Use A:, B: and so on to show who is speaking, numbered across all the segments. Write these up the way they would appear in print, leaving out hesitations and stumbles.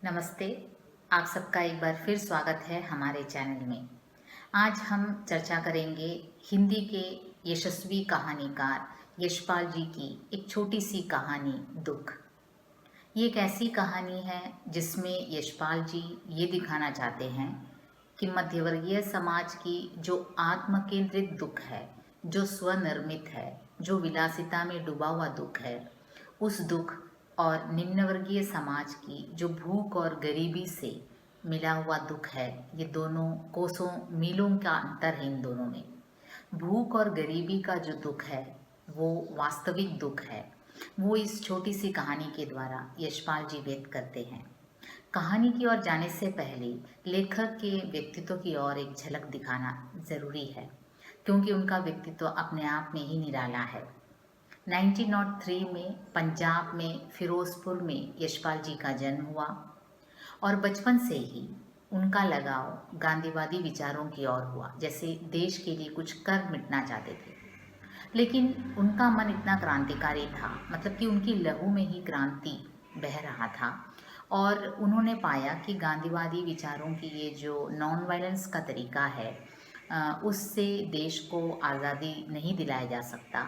A: नमस्ते। आप सबका एक बार फिर स्वागत है हमारे चैनल में। आज हम चर्चा करेंगे हिंदी के यशस्वी कहानीकार यशपाल जी की एक छोटी सी कहानी दुख। ये एक ऐसी कहानी है जिसमें यशपाल जी ये दिखाना चाहते हैं कि मध्यवर्गीय समाज की जो आत्म केंद्रित दुख है, जो स्वनिर्मित है, जो विलासिता में डूबा हुआ दुख है, उस दुख और निम्न वर्गीय समाज की जो भूख और गरीबी से मिला हुआ दुख है, ये दोनों कोसों मीलों का अंतर है इन दोनों में। भूख और गरीबी का जो दुख है वो वास्तविक दुख है, वो इस छोटी सी कहानी के द्वारा यशपाल जी व्यक्त करते हैं। कहानी की ओर जाने से पहले लेखक के व्यक्तित्व की ओर एक झलक दिखाना ज़रूरी है, क्योंकि उनका व्यक्तित्व अपने आप में ही निराला है। 1903 में पंजाब में फिरोजपुर में यशपाल जी का जन्म हुआ और बचपन से ही उनका लगाव गांधीवादी विचारों की ओर हुआ, जैसे देश के लिए कुछ कर मिटना चाहते थे। लेकिन उनका मन इतना क्रांतिकारी था, मतलब कि उनकी लहू में ही क्रांति बह रहा था और उन्होंने पाया कि गांधीवादी विचारों की ये जो नॉन वायलेंस का तरीका है, उससे देश को आज़ादी नहीं दिलाया जा सकता।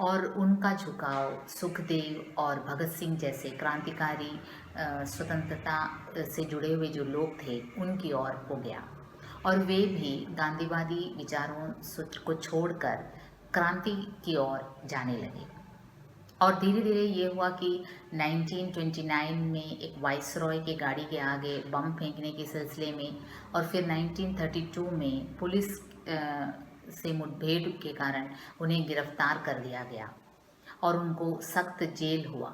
A: और उनका झुकाव सुखदेव और भगत सिंह जैसे क्रांतिकारी स्वतंत्रता से जुड़े हुए जो लोग थे उनकी ओर हो गया और वे भी गांधीवादी विचारों सूत्र को छोड़कर क्रांति की ओर जाने लगे। और धीरे धीरे ये हुआ कि 1929 में एक वाइसरॉय के गाड़ी के आगे बम फेंकने के सिलसिले में और फिर 1932 में पुलिस से मुठभेड़ के कारण उन्हें गिरफ्तार कर लिया गया और उनको सख्त जेल हुआ।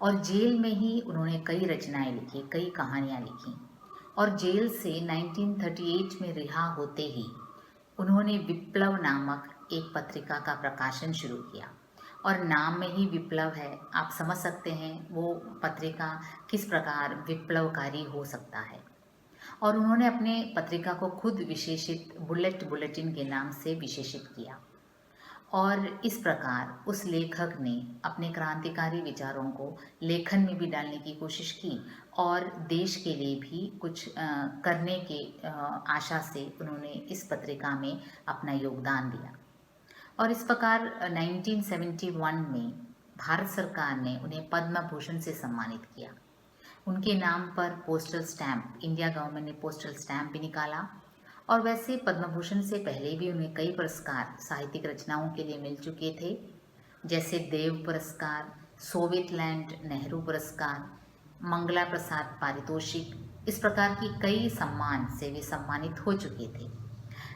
A: और जेल में ही उन्होंने कई रचनाएं लिखी, कई कहानियां लिखी। और जेल से 1938 में रिहा होते ही उन्होंने विप्लव नामक एक पत्रिका का प्रकाशन शुरू किया। और नाम में ही विप्लव है, आप समझ सकते हैं वो पत्रिका किस प्रकार विप्लवकारी हो सकता है। और उन्होंने अपने पत्रिका को खुद विशेषित बुलेट बुलेटिन के नाम से विशेषित किया। और इस प्रकार उस लेखक ने अपने क्रांतिकारी विचारों को लेखन में भी डालने की कोशिश की और देश के लिए भी कुछ करने के आशा से उन्होंने इस पत्रिका में अपना योगदान दिया। और इस प्रकार 1971 में भारत सरकार ने उन्हें पद्म भूषण से सम्मानित किया। उनके नाम पर पोस्टल स्टैम्प, इंडिया गवर्नमेंट ने पोस्टल स्टैम्प भी निकाला। और वैसे पद्म भूषण से पहले भी उन्हें कई पुरस्कार साहित्यिक रचनाओं के लिए मिल चुके थे, जैसे देव पुरस्कार, सोवियत लैंड नेहरू पुरस्कार, मंगला प्रसाद पारितोषिक। इस प्रकार की कई सम्मान से वे सम्मानित हो चुके थे।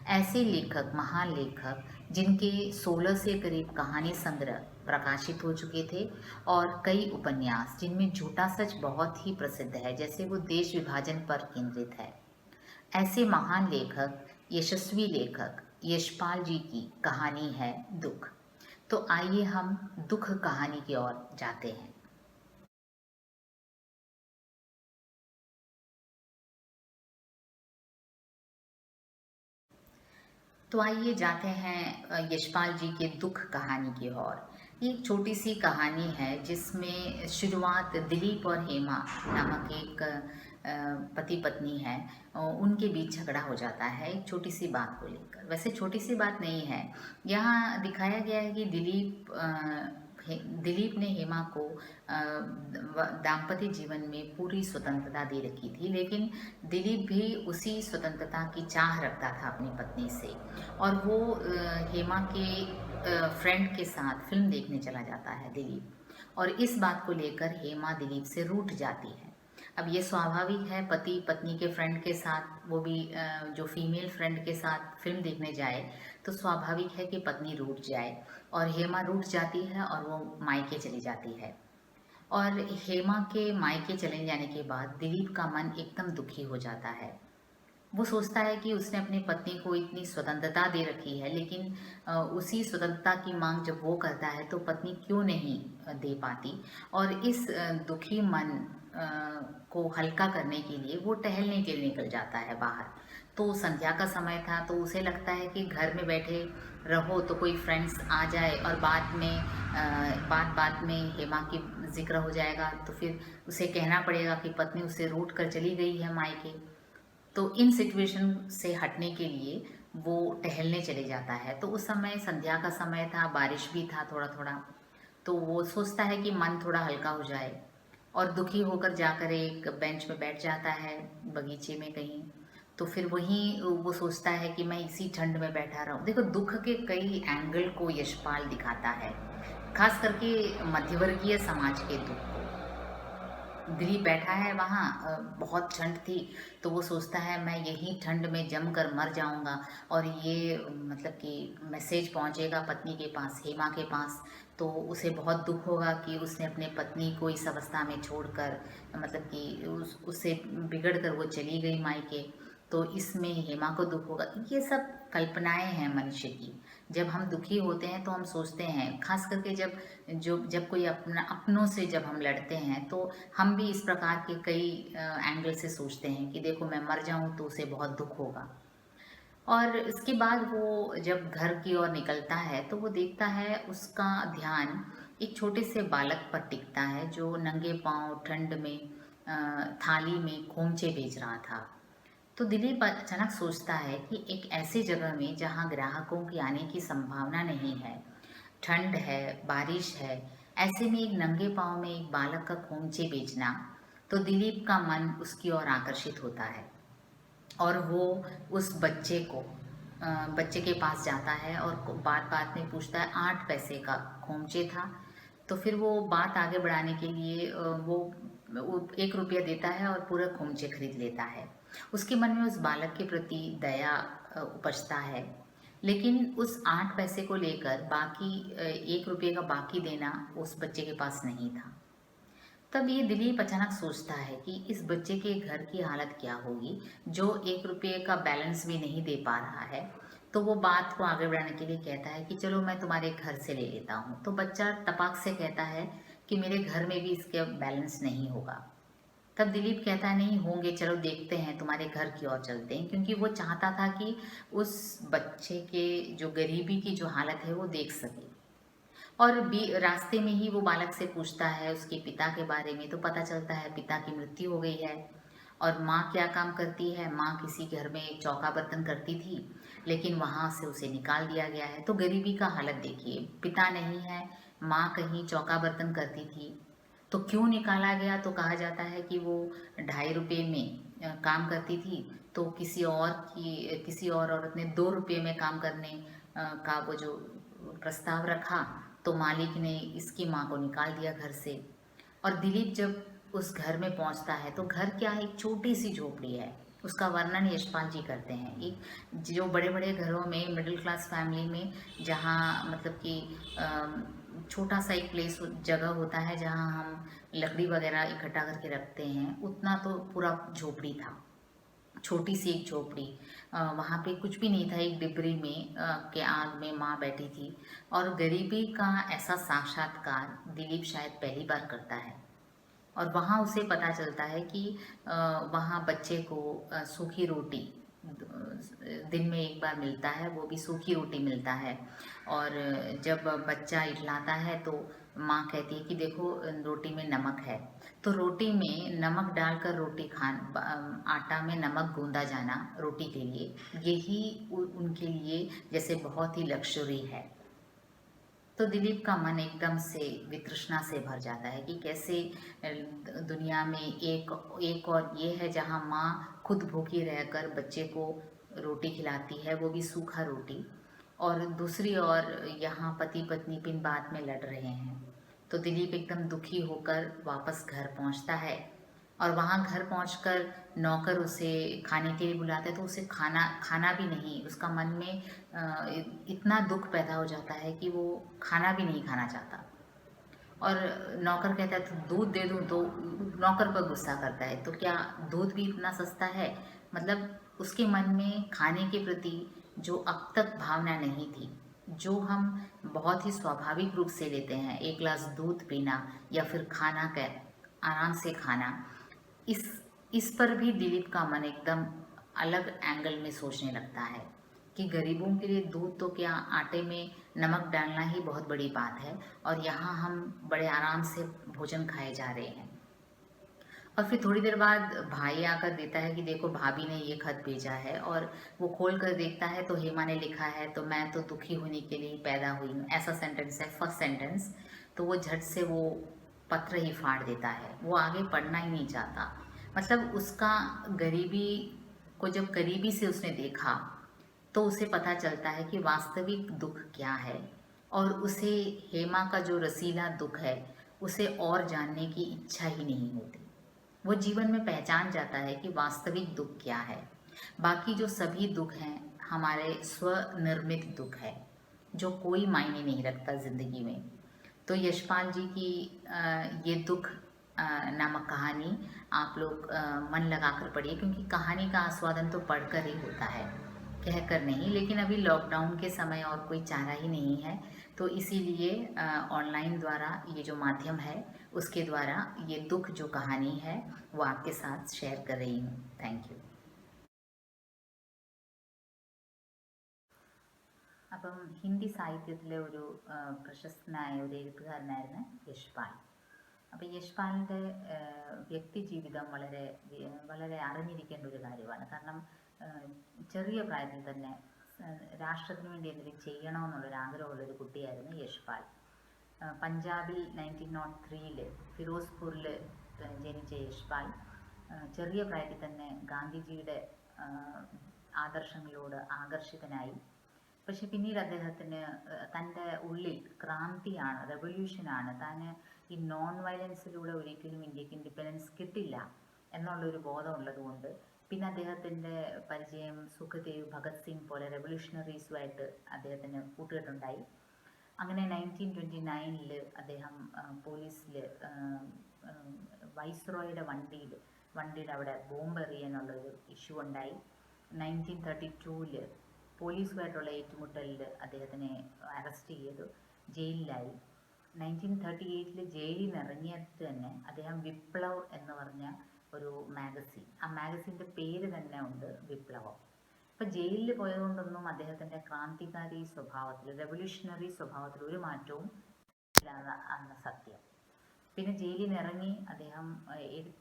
A: ऐसे लेखक, महान लेखक जिनके 16 से करीब कहानी संग्रह प्रकाशित हो चुके थे और कई उपन्यास जिनमें झूठा सच बहुत ही प्रसिद्ध है, जैसे वो देश विभाजन पर केंद्रित है। ऐसे महान लेखक, यशस्वी लेखक यशपाल जी की कहानी है दुख। तो आइए हम दुख कहानी की ओर जाते हैं। तो आइए जाते हैं यशपाल जी के दुख कहानी की ओर। ये एक छोटी सी कहानी है जिसमें शुरुआत दिलीप और हेमा नामक एक पति पत्नी है, उनके बीच झगड़ा हो जाता है एक छोटी सी बात को लेकर। वैसे छोटी सी बात नहीं है, यहाँ दिखाया गया है कि दिलीप ने हेमा को दाम्पत्य जीवन में पूरी स्वतंत्रता दे रखी थी, लेकिन दिलीप भी उसी स्वतंत्रता की चाह रखता था अपनी पत्नी से। और वो हेमा के फ्रेंड के साथ फिल्म देखने चला जाता है दिलीप, और इस बात को लेकर हेमा दिलीप से रूठ जाती है। अब ये स्वाभाविक है, पति पत्नी के फ्रेंड के साथ, वो भी जो फीमेल फ्रेंड के साथ फिल्म देखने जाए तो स्वाभाविक है कि पत्नी रूठ जाए। और हेमा रूठ जाती है और वो मायके चली जाती है। और हेमा के मायके चले जाने के बाद दिलीप का मन एकदम दुखी हो जाता है। वो सोचता है कि उसने अपनी पत्नी को इतनी स्वतंत्रता दे रखी है, लेकिन उसी स्वतंत्रता की मांग जब वो करता है तो पत्नी क्यों नहीं दे पाती। और इस दुखी मन को हल्का करने के लिए वो टहलने के लिए निकल जाता है बाहर। तो संध्या का समय था, तो उसे लगता है कि घर में बैठे रहो तो कोई फ्रेंड्स आ जाए और बाद में बात बात में हेमा की जिक्र हो जाएगा तो फिर उसे कहना पड़ेगा कि पत्नी उसे रूठ कर चली गई है मायके। तो इन सिचुएशन से हटने के लिए वो टहलने चले जाता है। तो उस समय संध्या का समय था, बारिश भी था थोड़ा थोड़ा। तो वो सोचता है कि मन थोड़ा हल्का हो जाए, और दुखी होकर जाकर एक बेंच पे बैठ जाता है बगीचे में कहीं। तो फिर वहीं वो सोचता है कि मैं इसी ठंड में बैठा रहूं। देखो, दुख के कई एंगल को यशपाल दिखाता है, खास करके मध्यवर्गीय समाज के दुख को। दिलीप बैठा है वहाँ, बहुत ठंड थी, तो वो सोचता है मैं यही ठंड में जम कर मर जाऊंगा, और ये मतलब कि मैसेज पहुंचेगा पत्नी के पास, हेमा के पास। तो उसे बहुत दुख होगा कि उसने अपने पत्नी को इस अवस्था में छोड़कर, मतलब कि उससे बिगड़ कर वो चली गई मायके। तो इसमें हेमा को दुख होगा। ये सब कल्पनाएं हैं मनुष्य की। जब हम दुखी होते हैं तो हम सोचते हैं, खास करके जब कोई अपनों से जब हम लड़ते हैं, तो हम भी इस प्रकार के कई एंगल से सोचते हैं कि देखो मैं मर जाऊं तो उसे बहुत दुख होगा। और इसके बाद वो जब घर की ओर निकलता है तो वो देखता है उसका ध्यान एक छोटे से बालक पर टिकता है, जो नंगे पांव ठंड में थाली में खोमचे बेच रहा था। तो दिलीप अचानक सोचता है कि एक ऐसी जगह में जहाँ ग्राहकों के आने की संभावना नहीं है, ठंड है, बारिश है, ऐसे में एक नंगे पांव में एक बालक का खोमचे बेचना, तो दिलीप का मन उसकी ओर आकर्षित होता है। और वो उस बच्चे के पास जाता है और बात बात में पूछता है। 8 पैसे का खोमचे था। तो फिर वो बात आगे बढ़ाने के लिए वो 1 रुपया देता है और पूरा खोमचे खरीद लेता है। उसके मन में उस बालक के प्रति दया उपजता है। लेकिन उस 8 पैसे को लेकर बाकी 1 रुपये का बाकी देना उस बच्चे के पास नहीं था। तब ये दिलीप अचानक सोचता है कि इस बच्चे के घर की हालत क्या होगी, जो 1 रुपये का बैलेंस भी नहीं दे पा रहा है। तो वो बात को आगे बढ़ाने के लिए कहता है कि चलो मैं तुम्हारे घर से ले लेता हूँ। तो बच्चा टपाक से कहता है कि मेरे घर में भी इसके बैलेंस नहीं होगा। तब दिलीप कहता है नहीं होंगे, चलो देखते हैं, तुम्हारे घर की ओर चलते हैं, क्योंकि वो चाहता था कि उस बच्चे के जो गरीबी की जो हालत है वो देख सके। और रास्ते में ही वो बालक से पूछता है उसके पिता के बारे में। तो पता चलता है पिता की मृत्यु हो गई है। और माँ क्या काम करती है, माँ किसी घर में चौका बर्तन करती थी, लेकिन वहाँ से उसे निकाल दिया गया है। तो गरीबी का हालत देखिए, पिता नहीं है, माँ कहीं चौका बर्तन करती थी। तो क्यों निकाला गया, तो कहा जाता है कि वो 2.5 रुपये में काम करती थी। तो किसी और औरत ने 2 रुपये में काम करने का वो जो प्रस्ताव रखा, तो मालिक ने इसकी माँ को निकाल दिया घर से। और दिलीप जब उस घर में पहुंचता है तो घर क्या है, एक छोटी सी झोपड़ी है। उसका वर्णन यशपाल जी करते हैं। एक जो बड़े बड़े घरों में, मिडिल क्लास फैमिली में, जहाँ मतलब कि छोटा सा एक प्लेस जगह होता है जहाँ हम लकड़ी वगैरह इकट्ठा करके रखते हैं, उतना तो पूरा झोपड़ी था, छोटी सी एक झोपड़ी। वहाँ पे कुछ भी नहीं था, एक डिबरी में के आग में माँ बैठी थी। और गरीबी का ऐसा साक्षात्कार दिलीप शायद पहली बार करता है। और वहाँ उसे पता चलता है कि वहाँ बच्चे को सूखी रोटी दिन में एक बार मिलता है, वो भी सूखी रोटी मिलता है। और जब बच्चा इठलाता है तो माँ कहती है कि देखो रोटी में नमक है। तो रोटी में नमक डालकर रोटी आटा में नमक गूंदा जाना रोटी के लिए, यही उनके लिए जैसे बहुत ही लग्जरी है। तो दिलीप का मन एकदम से वितृष्णा से भर जाता है कि कैसे दुनिया में एक और ये है जहाँ माँ खुद भूखी रहकर बच्चे को रोटी खिलाती है, वो भी सूखा रोटी। और दूसरी ओर यहाँ पति पत्नी बिन बात में लड़ रहे हैं। तो दिलीप एकदम दुखी होकर वापस घर पहुँचता है। और वहाँ घर पहुँचकर नौकर उसे खाने के लिए बुलाता है, तो उसे खाना खाना भी नहीं, उसका मन में इतना दुख पैदा हो जाता है कि वो खाना भी नहीं खाना चाहता। और नौकर कहता है तो दूध दे दूँ, तो नौकर पर गुस्सा करता है, तो क्या दूध भी इतना सस्ता है। मतलब उसके मन में खाने के प्रति जो अब तक भावना नहीं थी, जो हम बहुत ही स्वाभाविक रूप से लेते हैं, एक गिलास दूध पीना या फिर खाना का आराम से खाना, इस इस पर भी दिलीप का मन एकदम अलग एंगल में सोचने लगता है कि गरीबों के लिए दूध तो क्या, आटे में नमक डालना ही बहुत बड़ी बात है, और यहाँ हम बड़े आराम से भोजन खाए जा रहे हैं। और फिर थोड़ी देर बाद भाई आकर देता है कि देखो भाभी ने ये खत भेजा है, और वो खोल कर देखता है तो हेमा ने लिखा है, तो मैं तो दुखी होने के लिए पैदा हुई हूँ, ऐसा सेंटेंस है, फर्स्ट सेंटेंस। तो वो झट से वो पत्र ही फाड़ देता है, वो आगे पढ़ना ही नहीं चाहता। मतलब उसका गरीबी को जब करीबी से उसने देखा तो उसे पता चलता है कि वास्तविक दुख क्या है, और उसे हेमा का जो रसीला दुख है उसे और जानने की इच्छा ही नहीं होती। वो जीवन में पहचान जाता है कि वास्तविक दुख क्या है। बाकी जो सभी दुख हैं हमारे स्वनिर्मित दुख है, जो कोई मायने नहीं रखता ज़िंदगी में। तो यशपाल जी की ये दुख नामक कहानी आप लोग मन लगाकर पढ़िए, क्योंकि कहानी का आस्वादन तो पढ़कर ही होता है, कहकर नहीं। लेकिन अभी लॉकडाउन के समय और कोई चारा ही नहीं है, तो इसीलिए ऑनलाइन द्वारा ये जो माध्यम है उसके द्वारा ये दुख जो कहानी है वो आपके साथ ഷെയർ कर रही हूँ. Thank you. അപ്പം ഹിന്ദി സാഹിത്യത്തിലെ ഒരു പ്രശസ്തനായ ഒരു എഴുത്തുകാരനായിരുന്നു യശ്പാൽ. അപ്പോൾ യശ്പാലിൻ്റെ വ്യക്തി ജീവിതം വളരെ വളരെ അറിഞ്ഞിരിക്കേണ്ട ഒരു കാര്യമാണ്. കാരണം ചെറിയ പ്രായത്തിൽ തന്നെ രാഷ്ട്രത്തിന് വേണ്ടി എന്തെങ്കിലും ചെയ്യണമെന്നുള്ളൊരു ആഗ്രഹമുള്ളൊരു കുട്ടിയായിരുന്നു യശ്പാൽ. പഞ്ചാബിൽ 1903 ഫിറോസ്പൂരിൽ ജനിച്ച യശ്പാൽ ചെറിയ പ്രായത്തിൽ തന്നെ ഗാന്ധിജിയുടെ ആദർശങ്ങളോട് ആകർഷിതനായി. പക്ഷെ പിന്നീട് അദ്ദേഹത്തിന് തൻ്റെ ഉള്ളിൽ ക്രാന്തിയാണ്, റെവല്യൂഷനാണ്, താൻ ഈ നോൺ വയലൻസിലൂടെ ഒരിക്കലും ഇന്ത്യക്ക് ഇൻഡിപെൻഡൻസ് കിട്ടില്ല എന്നുള്ളൊരു ബോധമുള്ളതുകൊണ്ട് പിന്നെ അദ്ദേഹത്തിൻ്റെ പരിചയം സുഖദേവ്, ഭഗത് സിംഗ് പോലെ റെവല്യൂഷണറീസുമായിട്ട് അദ്ദേഹത്തിന് കൂട്ടുകെട്ടുണ്ടായി. അങ്ങനെ 1929 അദ്ദേഹം പോലീസിൽ വൈസ്രോയുടെ വണ്ടിയുടെ അവിടെ ബോംബ് എറിയാനുള്ളൊരു ഇഷ്യൂ ഉണ്ടായി. 1932 പോലീസുമായിട്ടുള്ള ഏറ്റുമുട്ടലിൽ അദ്ദേഹത്തിനെ അറസ്റ്റ് ചെയ്തു, ജയിലിലായി. 1938 ജയിലിൽ നിന്ന് ഇറങ്ങിയിട്ട് തന്നെ അദ്ദേഹം വിപ്ലവ് എന്ന് പറഞ്ഞ ഒരു മാഗസിൻ, ആ മാഗസിൻ്റെ പേര് തന്നെ ഉണ്ട് വിപ്ലവം. ഇപ്പം ജയിലിൽ പോയതുകൊണ്ടൊന്നും അദ്ദേഹത്തിൻ്റെ ക്രാന്തികാരി സ്വഭാവത്തിൽ, റെവല്യൂഷണറി സ്വഭാവത്തിൽ ഒരു മാറ്റവും ഇല്ലാതെ അന്ന് സത്യം. പിന്നെ ജയിലിൽ നിന്ന് ഇറങ്ങി അദ്ദേഹം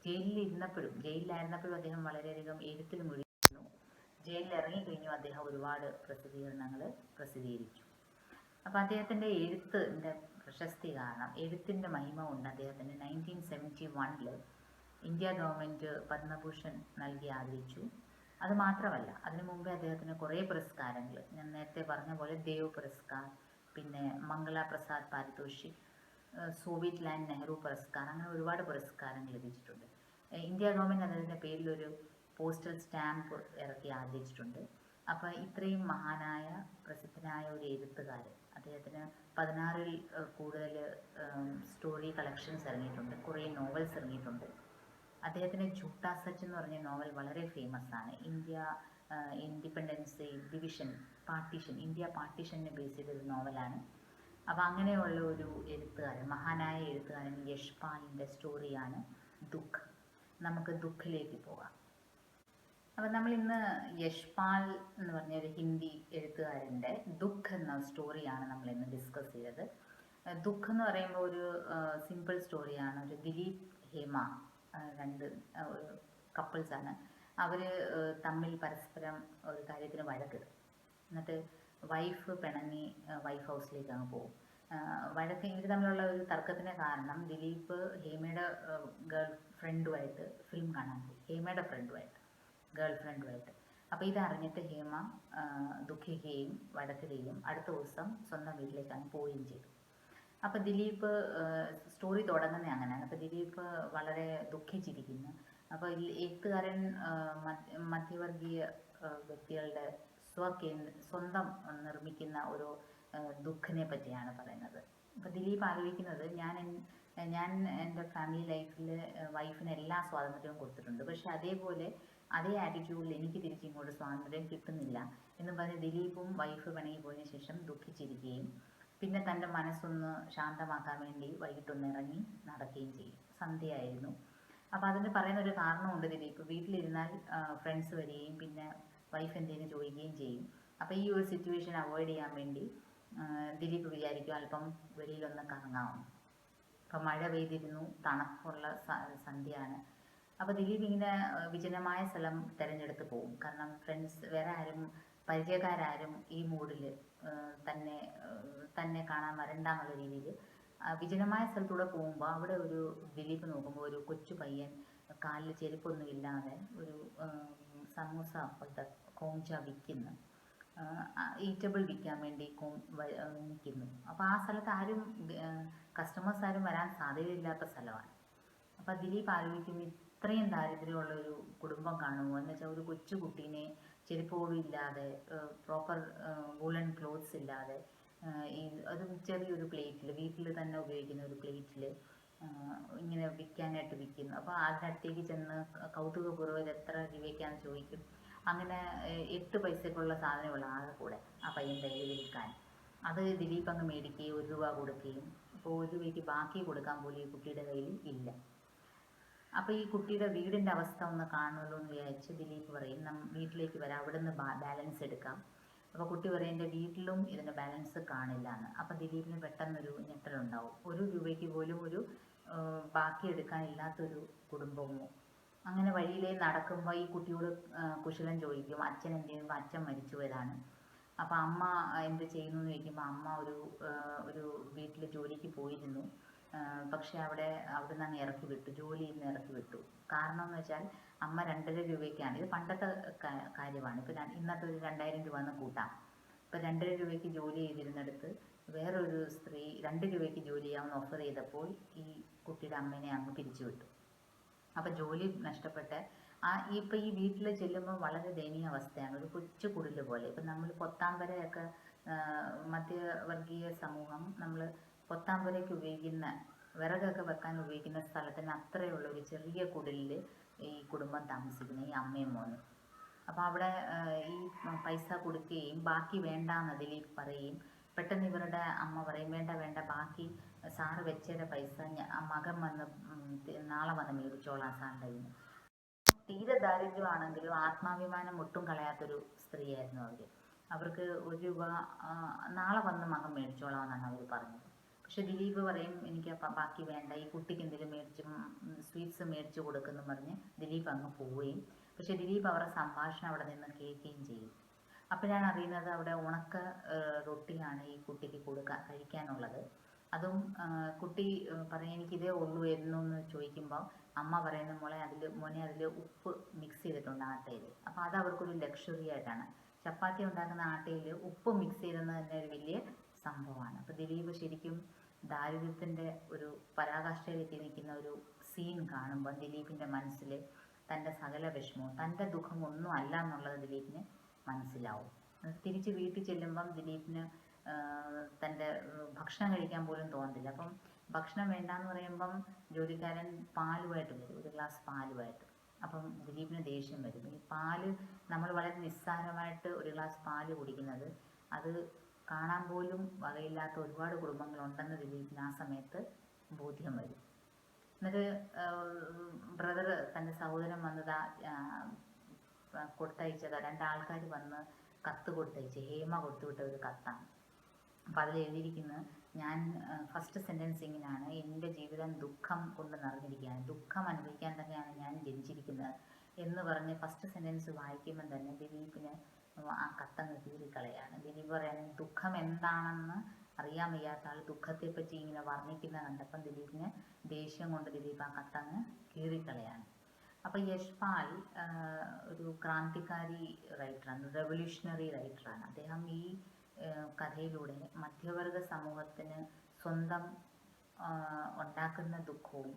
A: ജയിലിലായിരുന്നപ്പോഴും അദ്ദേഹം വളരെയധികം എഴുത്തിൽ മുഴുകിയിരുന്നു. ജയിലിൽ ഇറങ്ങിക്കഴിഞ്ഞു അദ്ദേഹം ഒരുപാട് പ്രസിദ്ധീകരണങ്ങൾ പ്രസിദ്ധീകരിച്ചു. അപ്പോൾ അദ്ദേഹത്തിൻ്റെ എഴുത്തിൻ്റെ പ്രശസ്തി കാരണം, എഴുത്തിൻ്റെ മഹിമ കൊണ്ട് അദ്ദേഹത്തിന് 1971 ഇന്ത്യ ഗവൺമെൻറ് പത്മഭൂഷൺ നൽകി ആദരിച്ചു. അത് മാത്രമല്ല, അതിനു മുമ്പേ അദ്ദേഹത്തിന് കുറേ പുരസ്കാരങ്ങൾ, ഞാൻ നേരത്തെ പറഞ്ഞ പോലെ ദേവ് പുരസ്കാർ, പിന്നെ മംഗള പ്രസാദ് പാരിതോഷിക്, സോവിയറ്റ് ലാൻഡ് നെഹ്റു പുരസ്കാർ, അങ്ങനെ ഒരുപാട് പുരസ്കാരങ്ങൾ ലഭിച്ചിട്ടുണ്ട്. ഇന്ത്യ ഗവൺമെൻറ് അദ്ദേഹത്തിൻ്റെ പേരിലൊരു പോസ്റ്റൽ സ്റ്റാമ്പ് ഇറക്കി ആദരിച്ചിട്ടുണ്ട്. അപ്പോൾ ഇത്രയും മഹാനായ പ്രസിദ്ധനായ ഒരു എഴുത്തുകാരൻ, അദ്ദേഹത്തിന് 16ൽ കൂടുതൽ സ്റ്റോറി കളക്ഷൻസ് ഇറങ്ങിയിട്ടുണ്ട്, കുറേ നോവൽസ് ഇറങ്ങിയിട്ടുണ്ട്. അദ്ദേഹത്തിൻ്റെ ഝൂട്ടാ സച്ച് എന്ന് പറഞ്ഞ നോവൽ വളരെ ഫേമസ് ആണ്. ഇൻഡിപെൻഡൻസ് പാർട്ടീഷൻ, ഇന്ത്യ പാർട്ടീഷനെ ബേസ് ചെയ്തൊരു നോവലാണ്. അപ്പോൾ അങ്ങനെയുള്ള ഒരു എഴുത്തുകാരൻ, മഹാനായ എഴുത്തുകാരൻ യശ്പാലിൻ്റെ സ്റ്റോറിയാണ് ദുഃഖ്. നമുക്ക് ദുഃഖിലേക്ക് പോകാം. അപ്പം നമ്മളിന്ന് യശ്പാൽ എന്ന് പറഞ്ഞ ഒരു ഹിന്ദി എഴുത്തുകാരൻ്റെ ദുഃഖ് എന്ന സ്റ്റോറിയാണ് നമ്മളിന്ന് ഡിസ്കസ് ചെയ്തത്. ദുഃഖ് എന്ന് പറയുമ്പോൾ ഒരു സിമ്പിൾ സ്റ്റോറിയാണ്. ഒരു ദിലീപ് ഹേമ, രണ്ട് കപ്പിൾസാണ്. അവർ തമ്മിൽ പരസ്പരം ഒരു കാര്യത്തിന് വഴക്കിടും. എന്നിട്ട് വൈഫ് പിണങ്ങി വൈഫ് ഹൗസിലേക്ക് അങ്ങ് പോകും. ഇവർ തമ്മിലുള്ള ഒരു തർക്കത്തിന് കാരണം ദിലീപ് ഹേമയുടെ ഗേൾ ഫ്രണ്ടുമായിട്ട് ഫിലിം കാണാൻ പോയി, ഹേമയുടെ ഗേൾ ഫ്രണ്ടുമായിട്ട്. അപ്പോൾ ഇതറിഞ്ഞിട്ട് ഹേമ ദുഃഖിക്കുകയും വഴക്കിടുകയും അടുത്ത ദിവസം സ്വന്തം വീട്ടിലേക്കാണ് പോവുകയും ചെയ്തു. അപ്പോൾ ദിലീപ്, സ്റ്റോറി തുടങ്ങുന്നത് അങ്ങനെയാണ്. അപ്പോൾ ദിലീപ് വളരെ ദുഃഖിച്ചിരിക്കുന്നു. അപ്പോൾ എഴുത്തുകാരൻ മധ്യവർഗീയ വ്യക്തികളുടെ സ്വന്തം നിർമ്മിക്കുന്ന ഒരു ദുഃഖിനെ പറ്റിയാണ് പറയുന്നത്. അപ്പോൾ ദിലീപ് ആലോചിക്കുന്നത്, ഞാൻ എൻ്റെ ഫാമിലി ലൈഫിൽ വൈഫിന് എല്ലാ സ്വാതന്ത്ര്യവും കൊടുത്തിട്ടുണ്ട്, പക്ഷെ അതേ ആറ്റിറ്റ്യൂഡിൽ എനിക്ക് തിരിച്ചിങ്ങോട്ട് സ്വാതന്ത്ര്യം കിട്ടുന്നില്ല എന്ന് പറഞ്ഞ് ദിലീപും വൈഫ് പിണങ്ങി പോയതിനു ശേഷം ദുഃഖിച്ചിരിക്കുകയും പിന്നെ തൻ്റെ മനസ്സൊന്ന് ശാന്തമാക്കാൻ വേണ്ടി വൈകിട്ടൊന്ന് ഇറങ്ങി നടക്കുകയും ചെയ്യും. സന്ധ്യയായിരുന്നു. അപ്പോൾ അതിന് പറയുന്നൊരു കാരണമുണ്ട്. ദിലീപ് വീട്ടിലിരുന്നാൽ ഫ്രണ്ട്സ് വരികയും പിന്നെ വൈഫ് എന്തെങ്കിലും ചോദിക്കുകയും ചെയ്യും. അപ്പോൾ ഈ ഒരു സിറ്റുവേഷൻ അവോയ്ഡ് ചെയ്യാൻ വേണ്ടി ദിലീപ് വിചാരിക്കും അല്പം വെളിയിലൊന്ന് കറങ്ങാവും. അപ്പം മഴ പെയ്തിരുന്നു, തണുപ്പുള്ള സന്ധ്യയാണ്. അപ്പോൾ ദിലീപ് ഇങ്ങനെ വിജനമായ സ്ഥലം തിരഞ്ഞെടുത്ത് പോകും. കാരണം ഫ്രണ്ട്സ് വേറെ ആരും പരിചയക്കാരും ഈ മൂഡിൽ തന്നെ തന്നെ കാണാൻ വരണ്ടെന്നുള്ള രീതിയിൽ വിജനമായ സ്ഥലത്തൂടെ പോകുമ്പോൾ അവിടെ ഒരു ദിലീപ് നോക്കുമ്പോൾ ഒരു കൊച്ചു പയ്യൻ കാലിൽ ചെരുപ്പൊന്നും ഇല്ലാതെ ഒരു സമൂസ പോലത്തെ കോഞ്ച വിൽക്കുന്നു, ഈറ്റബിൾ വിൽക്കാൻ വേണ്ടി നിൽക്കുന്നു. അപ്പോൾ ആ സ്ഥലത്ത് ആരും കസ്റ്റമേഴ്സ് ആരും വരാൻ സാധ്യതയില്ലാത്ത സ്ഥലമാണ്. അപ്പോൾ ദിലീപ് ആലോചിക്കും, ഇത്രയും ദാരിദ്ര്യമുള്ളൊരു കുടുംബം കാണുമോ എന്ന് വെച്ചാൽ ഒരു കൊച്ചു കുട്ടീനെ ചെരുപ്പ് പോലും ഇല്ലാതെ, പ്രോപ്പർ വൂളൻ ക്ലോത്ത്സ് ഇല്ലാതെ, ഈ അതും ചെറിയൊരു പ്ലേറ്റിൽ, വീട്ടിൽ തന്നെ ഉപയോഗിക്കുന്ന ഒരു പ്ലേറ്റിൽ ഇങ്ങനെ വിൽക്കാനായിട്ട് വിൽക്കുന്നു. അപ്പോൾ അതിനടുത്തേക്ക് ചെന്ന് കൗതുകപൂർവ്വം ഇത് എത്ര രൂപയ്ക്കാന്ന് ചോദിക്കും. അങ്ങനെ 8 പൈസക്കുള്ള സാധനമുള്ള ആകെ കൂടെ ആ പയ്യൻ്റെ കയ്യിൽ വിൽക്കാൻ. അത് ദിലീപ് അങ്ങ് മേടിക്കുകയും 1 രൂപ കൊടുക്കുകയും. അപ്പോൾ 1 രൂപയ്ക്ക് ബാക്കി കൊടുക്കാൻ പോലും ഈ കുട്ടിയുടെ കയ്യിൽ ഇല്ല. അപ്പോൾ ഈ കുട്ടിയുടെ വീടിൻ്റെ അവസ്ഥ ഒന്ന് കാണുമല്ലോ എന്ന് വിചാരിച്ച് ദിലീപ് പറയും, വീട്ടിലേക്ക് വരാം, അവിടെ നിന്ന് ബാലൻസ് എടുക്കാം. അപ്പോൾ കുട്ടി പറയും, എൻ്റെ വീട്ടിലും ഇതിൻ്റെ ബാലൻസ് കാണില്ല എന്ന്. അപ്പോൾ ദിലീപിന് പെട്ടെന്നൊരു ഞെട്ടലുണ്ടാവും. 1 രൂപയ്ക്ക് പോലും ഒരു ബാക്കി എടുക്കാനില്ലാത്തൊരു കുടുംബമോ. അങ്ങനെ വഴിയിലേ നടക്കുമ്പോൾ ഈ കുട്ടിയോട് കുശലം ചോദിക്കും, അച്ഛൻ എന്ത് ചെയ്യുമ്പോൾ അച്ഛൻ മരിച്ചു പോയതാണ്. അപ്പോൾ അമ്മ എന്ത് ചെയ്യുന്നു എന്ന് ചോദിക്കുമ്പോൾ അമ്മ ഒരു വീട്ടിൽ ജോലിക്ക് പോയിരുന്നു, പക്ഷേ അവിടുന്ന് അങ്ങ് ഇറക്കി വിട്ടു, ജോലിയിൽ നിന്ന് ഇറക്കി വിട്ടു. കാരണം എന്ന് വെച്ചാൽ അമ്മ 2.5 രൂപയ്ക്കാണ്, ഇത് പണ്ടത്തെ കാര്യമാണ്, ഇപ്പോൾ ഇന്നത്തെ ഒരു 2000 രൂപ എന്ന് കൂട്ടാം. ഇപ്പോൾ 2.5 രൂപയ്ക്ക് ജോലി ചെയ്തിരുന്നിടത്ത് വേറൊരു സ്ത്രീ 2 രൂപയ്ക്ക് ജോലി ചെയ്യാമെന്ന് ഓഫർ ചെയ്തപ്പോൾ ഈ കുട്ടിയുടെ അമ്മേനെ അങ്ങ് പിരിച്ചു വിട്ടു. അപ്പോൾ ജോലി നഷ്ടപ്പെട്ട് ഇപ്പോൾ ഈ വീട്ടിൽ ചെല്ലുമ്പോൾ വളരെ ദയനീയ അവസ്ഥയാണ്, ഒരു കൊച്ചു കുടിൽ പോലെ. ഇപ്പം നമ്മൾ പൊത്താമ്പരയൊക്കെ മധ്യവർഗീയ സമൂഹം നമ്മൾ പൊത്താമ്പരയ്ക്ക് ഉപയോഗിക്കുന്ന വിറകൊക്കെ വെക്കാൻ ഉപയോഗിക്കുന്ന സ്ഥലത്തിന് അത്രയുള്ള ഒരു ചെറിയ കുടിലിൽ ഈ കുടുംബം താമസിക്കുന്ന ഈ അമ്മയും മോനും. അപ്പോൾ അവിടെ ഈ പൈസ കൊടുക്കുകയും ബാക്കി വേണ്ടാന്ന് ദിലീപ് പറയുകയും, പെട്ടെന്ന് ഇവരുടെ അമ്മ പറയും, വേണ്ട ബാക്കി സാറ് വെച്ചയുടെ പൈസ മകൻ വന്ന് നാളെ വന്ന് മേടിച്ചോളാം സാറിൻ്റെ കയ്യിൽ നിന്ന്. തീരെ ദാരിദ്ര്യമാണെങ്കിലും ആത്മാഭിമാനം ഒട്ടും കളയാത്തൊരു സ്ത്രീയായിരുന്നു അവർ. അവർക്ക് 1 രൂപ നാളെ വന്ന് മകൻ മേടിച്ചോളാം എന്നാണ് അവർ പറഞ്ഞത്. പക്ഷെ ദിലീപ് പറയും, എനിക്ക് ബാക്കി വേണ്ട, ഈ കുട്ടിക്ക് എന്തെങ്കിലും സ്വീറ്റ്സ് മേടിച്ച് കൊടുക്കുന്നു പറഞ്ഞ് ദിലീപ് അങ്ങ് പോവുകയും. പക്ഷെ ദിലീപ് അവരുടെ സംഭാഷണം അവിടെ നിന്ന് കേൾക്കുകയും ചെയ്യും. അപ്പോഴാണ് അറിയുന്നത് അവിടെ ഉണക്ക റൊട്ടിയാണ് ഈ കുട്ടിക്ക് കഴിക്കാനുള്ളത്. അതും കുട്ടി പറയും, എനിക്കിതേ ഉള്ളൂ എന്നൊന്ന് ചോദിക്കുമ്പോൾ അമ്മ പറയുന്ന മോനെ അതിൽ ഉപ്പ് മിക്സ് ചെയ്തിട്ടുണ്ട് ആട്ടയിൽ. അപ്പോൾ അത് അവർക്കൊരു ലക്ഷറി ആയിട്ടാണ്. ചപ്പാത്തി ഉണ്ടാക്കുന്ന ആട്ടയിൽ ഉപ്പ് മിക്സ് ചെയ്തെന്ന് തന്നെ ഒരു വലിയ സംഭവമാണ്. അപ്പോൾ ദിലീപ് ശരിക്കും ദാരിദ്ര്യത്തിൻ്റെ ഒരു പരാകാഷ്ഠയിലെത്തി നിൽക്കുന്ന ഒരു സീൻ കാണുമ്പോൾ ദിലീപിൻ്റെ മനസ്സിൽ തൻ്റെ സകല വിഷമവും, തൻ്റെ ദുഃഖം ഒന്നും അല്ല എന്നുള്ളത് ദിലീപിന് മനസ്സിലാവും. തിരിച്ച് വീട്ടിൽ ചെല്ലുമ്പം ദിലീപിന് തൻ്റെ ഭക്ഷണം കഴിക്കാൻ പോലും തോന്നത്തില്ല. അപ്പം ഭക്ഷണം വേണ്ടാന്ന് പറയുമ്പം ജോലിക്കാരൻ പാലുമായിട്ട് വരും, 1 ഗ്ലാസ് പാലുമായിട്ട്. അപ്പം ദിലീപിന് ദേഷ്യം വരും. ഈ പാല് നമ്മൾ വളരെ നിസ്സാരമായിട്ട് 1 ഗ്ലാസ് പാല് കുടിക്കുന്നത്, അത് കാണാൻ പോലും വകയില്ലാത്ത ഒരുപാട് കുടുംബങ്ങളുണ്ടെന്ന് ദിലീപിന് ആ സമയത്ത് ബോധ്യം വരും. എന്നിട്ട് ബ്രദർ, തൻ്റെ സഹോദരൻ വന്നതാ കൊടുത്തയച്ചതാ, 2 ആൾക്കാർ വന്ന് കത്ത് കൊടുത്തയച്ച്, ഹേമ കൊടുത്തുവിട്ട ഒരു കത്താണ്. അപ്പോൾ അതിൽ എഴുതിയിരിക്കുന്നത്, ഞാൻ ഫസ്റ്റ് സെൻറ്റൻസ് ഇങ്ങനെയാണ്, എൻ്റെ ജീവിതം ദുഃഖം കൊണ്ട് നിറഞ്ഞിരിക്കുകയാണ്, ദുഃഖം അനുഭവിക്കാൻ തന്നെയാണ് ഞാൻ ജനിച്ചിരിക്കുന്നത് എന്ന് പറഞ്ഞ് ഫസ്റ്റ് സെൻറ്റൻസ് വായിക്കുമ്പം തന്നെ ദിലീപിന് ആ കത്തങ്ങ് കീറിക്കളയാണ്. ദിലീപ് പറയാൻ, ദുഃഖം എന്താണെന്ന് അറിയാൻ വയ്യാത്ത ആൾ ദുഃഖത്തെപ്പറ്റി ഇങ്ങനെ വർണ്ണിക്കുന്ന കണ്ടപ്പം ദിലീപിന് ദേഷ്യം കൊണ്ട് ദിലീപ് ആ കത്തങ്ങ് കീറിക്കളയാണ്. അപ്പോൾ യശ്പാൽ ഒരു ക്രാന്തികാരി റൈറ്ററാണ്, റെവല്യൂഷണറി റൈറ്ററാണ്. അദ്ദേഹം ഈ കഥയിലൂടെ മധ്യവർഗ സമൂഹത്തിന് സ്വന്തം ഉണ്ടാക്കുന്ന ദുഃഖവും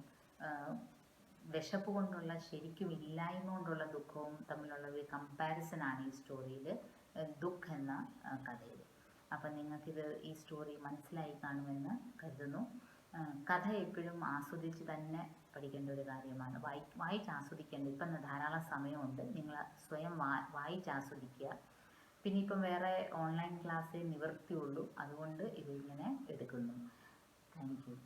A: വിശപ്പ് കൊണ്ടുള്ള, ശരിക്കും ഇല്ലായ്മ കൊണ്ടുള്ള ദുഃഖവും തമ്മിലുള്ള ഒരു കമ്പാരിസനാണ് ഈ സ്റ്റോറിയിൽ, ദുഃഖ് എന്ന കഥയിൽ. അപ്പം നിങ്ങൾക്കിത് ഈ സ്റ്റോറി മനസ്സിലായി കാണുമെന്ന് കരുതുന്നു. കഥ എപ്പോഴും ആസ്വദിച്ച് തന്നെ പഠിക്കേണ്ട ഒരു കാര്യമാണ്, വായിച്ചാസ്വദിക്കേണ്ട. ഇപ്പം ധാരാളം സമയമുണ്ട്, നിങ്ങൾ സ്വയം വായിച്ചാസ്വദിക്കുക. പിന്നെ ഇപ്പം വേറെ ഓൺലൈൻ ക്ലാസ്സേ നിവൃത്തിയുള്ളൂ, അതുകൊണ്ട് ഇതിങ്ങനെ എടുക്കുന്നു. Thank you.